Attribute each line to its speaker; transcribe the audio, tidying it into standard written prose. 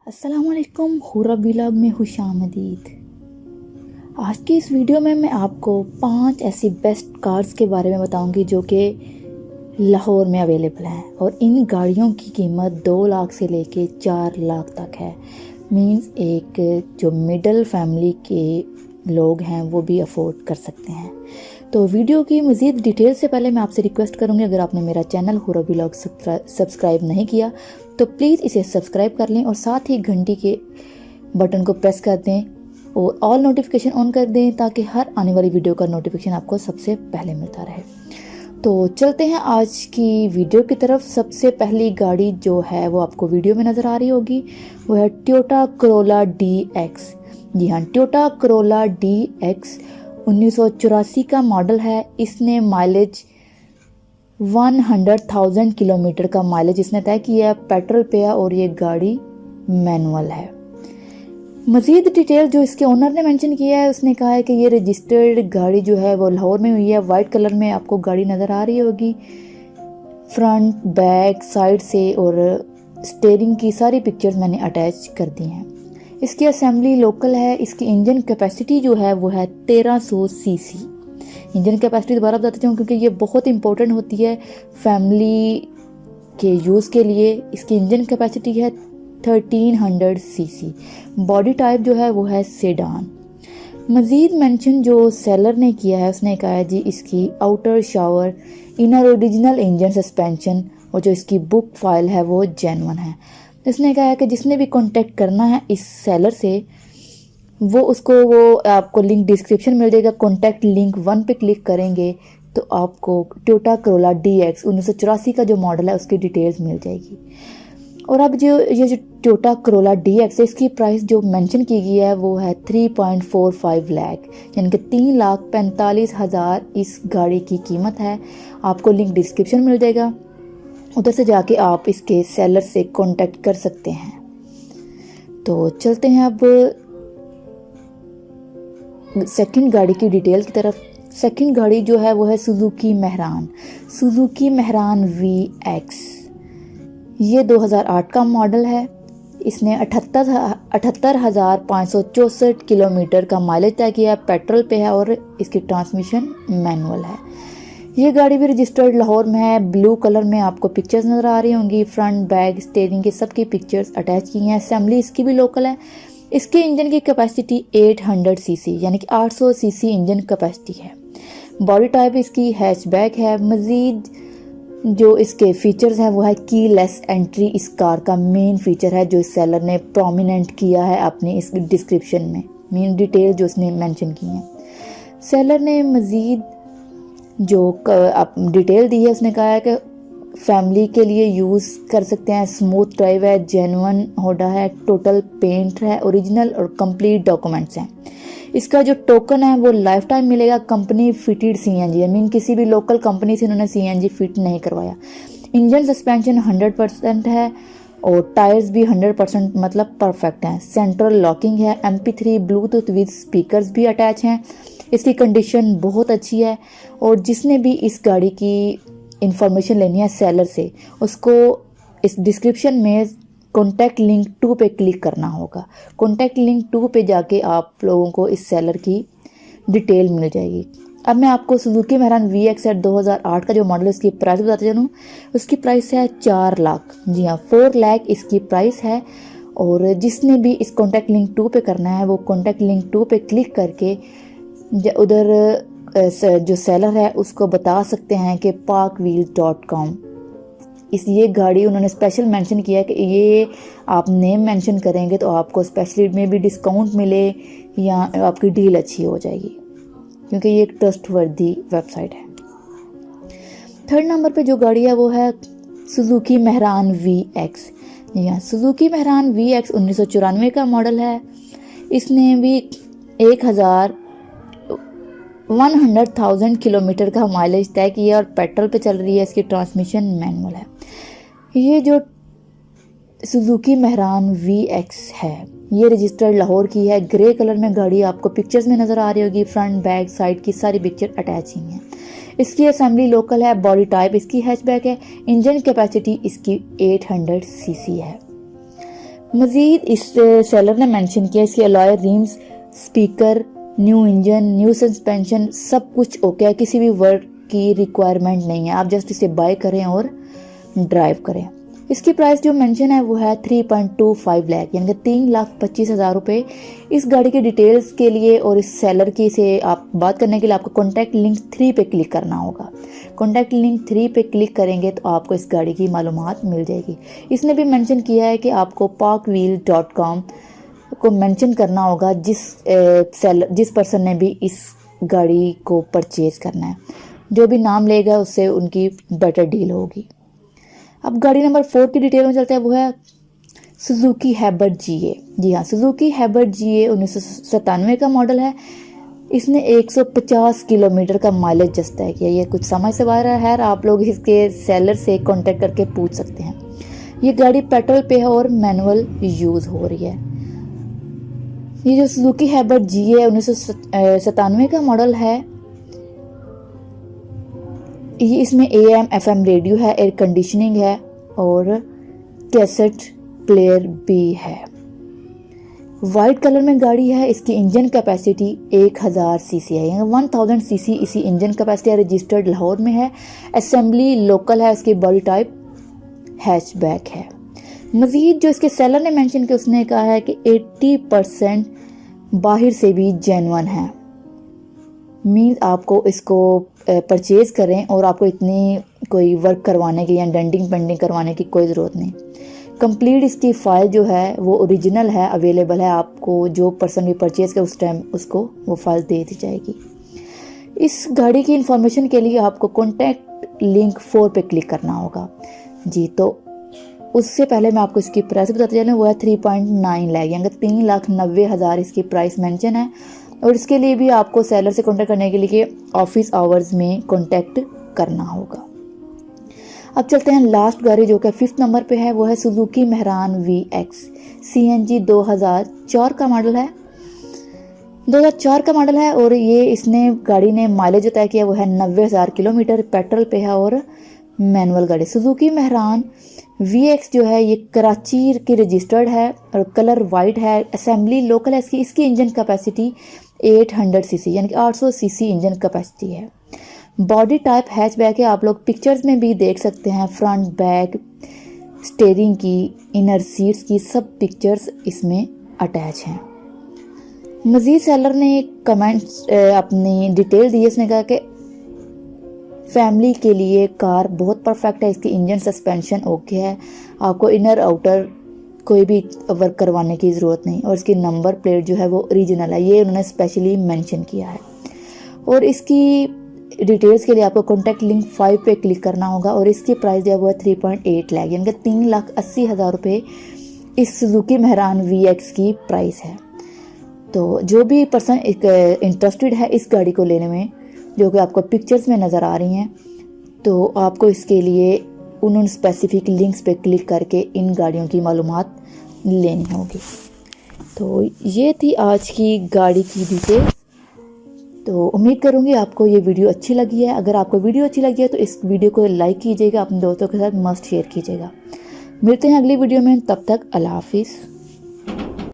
Speaker 1: अस्सलामुअलैकुम, हुरा व्लॉग में खुशामदीद। आज की इस वीडियो में मैं आपको 5 ऐसी बेस्ट कार्स के बारे में बताऊंगी जो कि लाहौर में अवेलेबल हैं और इन गाड़ियों की कीमत 2 लाख से लेके 4 लाख तक है। मींस एक जो मिडिल फैमिली के लोग हैं वो भी अफोर्ड कर सकते हैं। तो वीडियो की मज़ीद डिटेल से पहले मैं आपसे रिक्वेस्ट करूंगी, अगर आपने मेरा चैनल हुरा व्लॉग सब्सक्राइब नहीं किया तो प्लीज़ इसे सब्सक्राइब कर लें और साथ ही घंटी के बटन को प्रेस कर दें और ऑल नोटिफिकेशन ऑन कर दें ताकि हर आने वाली वीडियो का नोटिफिकेशन आपको सबसे पहले मिलता रहे। तो चलते हैं आज की वीडियो की तरफ। सबसे पहली गाड़ी जो है वो आपको वीडियो में नज़र आ रही होगी, वो है टोयोटा करोला DX। जी हाँ, टोयोटा करोला DX 1984 का मॉडल है। इसने माइलेज 100,000 किलोमीटर का माइलेज इसने तय किया है, पेट्रोल पे है और ये गाड़ी मैनुअल है। मज़ीद डिटेल जो इसके ओनर ने मेंशन किया है, उसने कहा है कि ये रजिस्टर्ड गाड़ी जो है वो लाहौर में हुई है। वाइट कलर में आपको गाड़ी नज़र आ रही होगी। फ्रंट बैक साइड से और स्टीयरिंग की सारी पिक्चर्स मैंने अटैच कर दी हैं। इसकी असेंबली लोकल है। इसकी इंजन कैपेसिटी जो है वो है 1300 सीसी। इंजन कैपेसिटी दोबारा बताती हूँ क्योंकि ये बहुत इंपॉर्टेंट होती है फैमिली के यूज़ के लिए। इसकी इंजन कैपेसिटी है 1300 सीसी। बॉडी टाइप जो है वो है सेडान। मज़ीद मेंशन जो सेलर ने किया है, उसने कहा है जी इसकी outer shower, inner original engine suspension और जो इसकी बुक फाइल है वो जेन्युइन है। इसने कहा है कि जिसने भी कांटेक्ट करना है इस सेलर से वो आपको लिंक डिस्क्रिप्शन मिल जाएगा। कॉन्टैक्ट लिंक 1 पे क्लिक करेंगे तो आपको टोयोटा करोला DX 1984 का जो मॉडल है उसकी डिटेल्स मिल जाएगी। और अब ये जो टोयोटा करोला DX है, इसकी प्राइस जो मेंशन की गई है वो है 3.45 लाख, यानी कि 3,45,000 इस गाड़ी की कीमत है। आपको लिंक डिस्क्रिप्शन मिल जाएगा, उधर से जाके आप इसके सेलर से कांटेक्ट कर सकते हैं। तो चलते हैं अब सेकंड गाड़ी की डिटेल की तरफ। सेकंड गाड़ी जो है वो है सुजुकी मेहरान VX। ये 2008 का मॉडल है। इसने 78,564 किलोमीटर का माइलेज तय किया है, पेट्रोल पे है और इसकी ट्रांसमिशन मैनुअल है। ये गाड़ी भी रजिस्टर्ड लाहौर में है। ब्लू कलर में आपको पिक्चर्स नज़र आ रही होंगी। फ्रंट बैक स्टीयरिंग की सबकी पिक्चर्स अटैच की हैं। असेंबली इसकी भी लोकल है। इसके इंजन की कैपेसिटी 800 सीसी यानी कि 800 सीसी इंजन कैपेसिटी है। बॉडी टाइप इसकी हैचबैक है। मज़ीद जो इसके फीचर्स हैं वो है कीलेस एंट्री। इस कार का मेन फीचर है जो इस सेलर ने प्रोमिनेंट किया है अपनी इस डिस्क्रिप्शन में, मेन डिटेल जो उसने मेंशन की हैं। सेलर ने मज़ीद जो डिटेल दी है, उसने कहा है कि फैमिली के लिए यूज़ कर सकते हैं। स्मूथ ड्राइव है, जेन्युइन होडा है, टोटल पेंट है, ओरिजिनल और कंप्लीट डॉक्यूमेंट्स हैं। इसका जो टोकन है वो लाइफ टाइम मिलेगा। कंपनी फिटेड CNG है, मीन किसी भी लोकल कंपनी से इन्होंने CNG फिट नहीं करवाया। इंजन सस्पेंशन 100% है और टायर्स भी 100% मतलब परफेक्ट हैं। सेंट्रल लॉकिंग है। MP3 ब्लूटूथ विद स्पीकर्स भी अटैच हैं। इसकी कंडीशन बहुत अच्छी है और जिसने भी इस गाड़ी की इंफॉर्मेशन लेनी है सेलर से, उसको इस डिस्क्रिप्शन में कॉन्टैक्ट लिंक 2 पे क्लिक करना होगा। कॉन्टैक्ट लिंक 2 पे जाके आप लोगों को इस सेलर की डिटेल मिल जाएगी। अब मैं आपको सुजुकी मेहरान VX 2008 का जो मॉडल है उसकी प्राइस बताते चलूँ। उसकी प्राइस है 4 लाख। जी हाँ, 4 लाख इसकी प्राइस है। और जिसने भी इस कॉन्टैक्ट लिंक 2 पे करना है वो कॉन्टैक्ट लिंक 2 पे क्लिक करके उधर जो सेलर है उसको बता सकते हैं कि parkwheels.com। ये गाड़ी उन्होंने स्पेशल मेंशन किया है कि ये आप नेम मेंशन करेंगे तो आपको स्पेशली में भी डिस्काउंट मिले या आपकी डील अच्छी हो जाएगी, क्योंकि ये एक ट्रस्टवर्दी वेबसाइट है। थर्ड नंबर पे जो गाड़ी है वो है सुजुकी मेहरान VX। या सुजुकी मेहरान VX 1994 का मॉडल है। इसने भी 100,000 किलोमीटर का माइलेज तय किया और पेट्रोल पे चल रही है। इसकी ट्रांसमिशन मैनुअल है। ये जो सुजुकी मेहरान VX है ये रजिस्टर्ड लाहौर की है। ग्रे कलर में गाड़ी आपको पिक्चर्स में नज़र आ रही होगी। फ्रंट बैक साइड की सारी पिक्चर अटैच ही हैं। इसकी असेंबली लोकल है। बॉडी टाइप इसकी हैचबैक है। इंजन कैपेसिटी इसकी 800 सीसी है। मज़ीद इस सेलर ने मेंशन किया इसके alloy RIMS, speaker, new engine, new suspension सब कुछ ओके है, किसी भी वर्क की रिक्वायरमेंट नहीं है, आप जस्ट इसे बाय करें और ड्राइव करें। इसकी प्राइस जो मेंशन है वो है 3.25 लाख यानी कि 3,25,000 रुपये। इस गाड़ी के डिटेल्स के लिए और इस सेलर की से आप बात करने के लिए आपको कॉन्टैक्ट लिंक 3 पे क्लिक करना होगा। कॉन्टैक्ट लिंक 3 पे क्लिक करेंगे तो आपको इस गाड़ी की मालूमात मिल जाएगी। इसने भी मेंशन किया है कि आपको parkwheel.com को मेंशन करना होगा जिस पर्सन ने भी इस गाड़ी को परचेज़ करना है, जो भी नाम लेगा उससे उनकी बेटर डील होगी। अब गाड़ी नंबर 4 की डिटेल में चलते हैं, वो है सुजुकी हैबर GA। जी हाँ, सुजुकी हैबर GA 1997 का मॉडल है। इसने 150 किलोमीटर का माइलेज जस्ट तय किया। ये कुछ समझ से बाहर है, आप लोग इसके सेलर से कांटेक्ट करके पूछ सकते हैं। ये गाड़ी पेट्रोल पे है और मैनुअल यूज़ हो रही है। ये जो सुजुकी हैबर GA 1997 का मॉडल है, ये इसमें AM FM रेडियो है, एयर कंडीशनिंग है और कैसेट प्लेयर भी है। वाइट कलर में गाड़ी है। इसकी इंजन कैपेसिटी 1000 सीसी है, 1000 सीसी इसी इंजन कैपेसिटी है। रजिस्टर्ड लाहौर में है। असेंबली लोकल है। इसकी बॉडी टाइप हैचबैक है। मज़ीद जो इसके सेलर ने मेंशन किया, उसने कहा है कि 80% बाहर से भी जेन्युइन है। मीन्स आपको इसको परचेज़ करें और आपको इतनी कोई वर्क करवाने की या डेंटिंग पेंटिंग करवाने की कोई ज़रूरत नहीं। कंप्लीट इसकी फ़ाइल जो है वो ओरिजिनल है, अवेलेबल है। आपको जो पर्सन भी परचेज़ करे उस टाइम उसको वो फाइल दे दी जाएगी। इस गाड़ी की इंफॉर्मेशन के लिए आपको कॉन्टैक्ट लिंक 4 पे क्लिक करना होगा। जी, तो उससे पहले मैं आपको इसकी प्राइस बताते चलूँ, वो है 3.9 लाख यानी 3,90,000 इसकी प्राइस मेंशन है। और इसके लिए भी आपको सेलर से कांटेक्ट करने के लिए ऑफिस आवर्स में कांटेक्ट करना होगा। अब चलते हैं लास्ट गाड़ी जो कि 5th नंबर पे है, वो है सुजुकी मेहरान VX CNG 2004 का मॉडल है। 2004 का मॉडल है और ये इसने गाड़ी ने माइलेज तय किया वो है 90,000 किलोमीटर, पेट्रोल पे है और मैनुअल गाड़ी। सुजुकी मेहरान VX जो है ये कराची की रजिस्टर्ड है और कलर वाइट है। असेंबली लोकल है। इसकी इंजन कैपेसिटी 800 सीसी यानी कि 800 सीसी इंजन कैपेसिटी है। बॉडी टाइप हैचबैक है। आप लोग पिक्चर्स में भी देख सकते हैं, फ्रंट बैक स्टीयरिंग की, इनर सीट्स की सब पिक्चर्स इसमें अटैच हैं। मज़ीद सेलर ने कमेंट्स अपनी डिटेल दी है। इसने कहा कि फैमिली के लिए कार बहुत परफेक्ट है। इसकी इंजन सस्पेंशन ओके है, आपको इनर आउटर कोई भी वर्क करवाने की ज़रूरत नहीं। और इसकी नंबर प्लेट जो है वो ओरिजिनल है, ये उन्होंने स्पेशली मेंशन किया है। और इसकी डिटेल्स के लिए आपको कॉन्टैक्ट लिंक 5 पे क्लिक करना होगा। और इसकी प्राइस जो है वो है 3.8 लाख यानी कि 3,80,000 रुपये इस सुजुकी मेहरान VX की प्राइस है। तो जो भी पर्सन इंटरेस्टेड है इस गाड़ी को लेने में, जो कि आपको पिक्चर्स में नज़र आ रही हैं, तो आपको इसके लिए उन स्पेसिफिक लिंक्स पे क्लिक करके इन गाड़ियों की मालूमात लेनी होगी। तो ये थी आज की गाड़ी की डिटेल्स। तो उम्मीद करूँगी आपको ये वीडियो अच्छी लगी है। अगर आपको वीडियो अच्छी लगी है तो इस वीडियो को लाइक कीजिएगा, अपने दोस्तों के साथ मस्ट शेयर कीजिएगा। मिलते हैं अगली वीडियो में, तब तक अल्लाह हाफिज़।